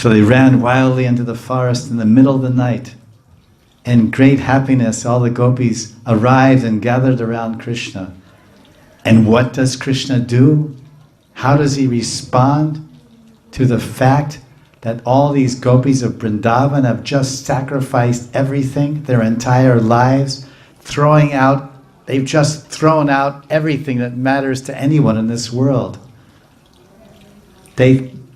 So they ran wildly into the forest in the middle of the night. In great happiness, all the gopis arrived and gathered around Krishna. And what does Krishna do? How does he respond to the fact that all these gopis of Vrindavana have just sacrificed everything, their entire lives, they've just thrown out everything that matters to anyone in this world.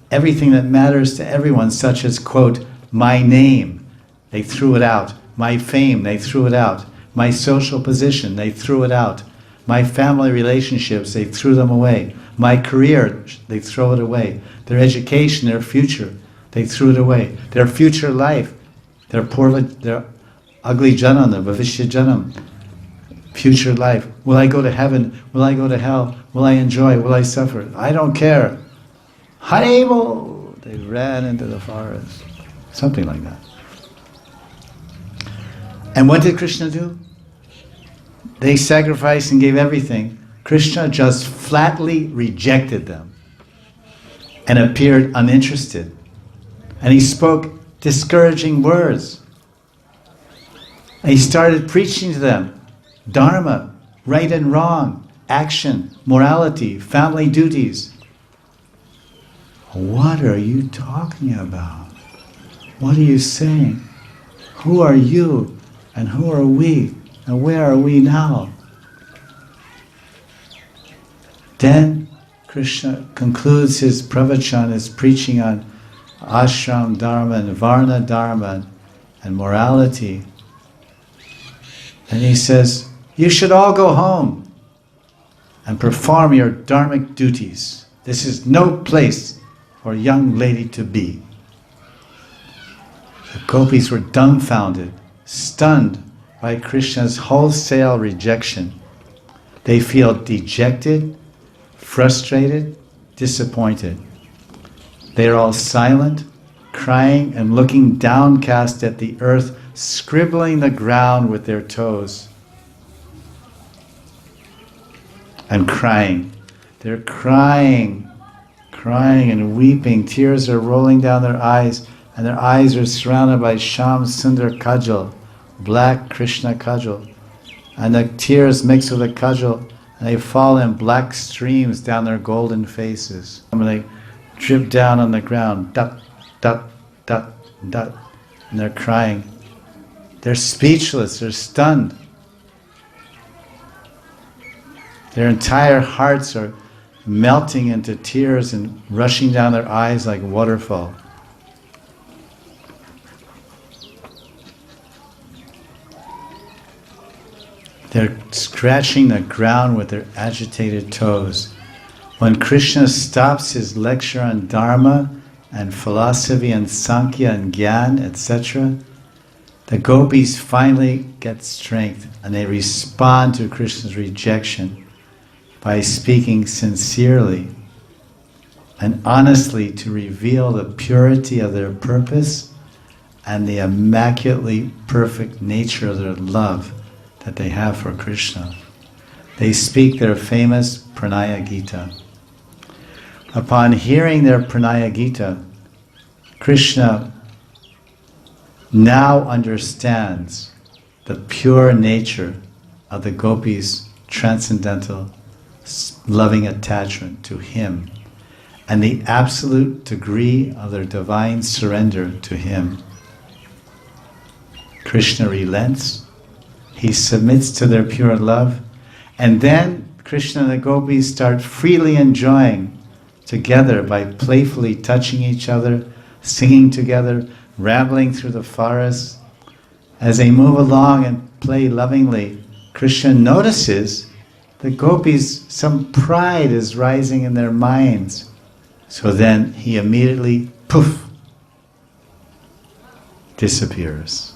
Everything that matters to everyone, such as, quote, my name, they threw it out. My fame, they threw it out. My social position, they threw it out. My family relationships, they threw them away. My career, they throw it away. Their education, their future, they threw it away. Their future life, their ugly janam, their bhavishya janam, future life. Will I go to heaven? Will I go to hell? Will I enjoy? Will I suffer? I don't care. Haribol! They ran into the forest. Something like that. And what did Krishna do? They sacrificed and gave everything. Krishna just flatly rejected them and appeared uninterested. And he spoke discouraging words. And he started preaching to them dharma, right and wrong, action, morality, family duties. What are you talking about? What are you saying? Who are you? And who are we? And where are we now? Then Krishna concludes his pravachan, his preaching on ashram dharma and varna dharma and morality. And he says, you should all go home and perform your dharmic duties. This is no place for a young lady to be. The gopis were dumbfounded, stunned by Krishna's wholesale rejection. They feel dejected, frustrated, disappointed. They are all silent, crying and looking downcast at the earth, scribbling the ground with their toes. And crying. They're crying and weeping. Tears are rolling down their eyes, and their eyes are surrounded by Sham Sundar Kajal, black Krishna Kajal. And the tears mix with the Kajal, and they fall in black streams down their golden faces. And they drip down on the ground, dot, dot, dot, dot, and they're crying. They're speechless, they're stunned. Their entire hearts are melting into tears and rushing down their eyes like a waterfall. They're scratching the ground with their agitated toes. When Krishna stops his lecture on Dharma and philosophy and Sankhya and Gyan, etc., the gopis finally get strength and they respond to Krishna's rejection by speaking sincerely and honestly to reveal the purity of their purpose and the immaculately perfect nature of their love that they have for Krishna. They speak their famous Pranaya Gita. Upon hearing their Pranaya Gita, Krishna now understands the pure nature of the gopis' transcendental loving attachment to him and the absolute degree of their divine surrender to him. Krishna relents, he submits to their pure love, and then Krishna and the gopis start freely enjoying together by playfully touching each other, singing together, rambling through the forest. As they move along and play lovingly, Krishna notices the gopis, some pride is rising in their minds. So then he immediately, poof, disappears.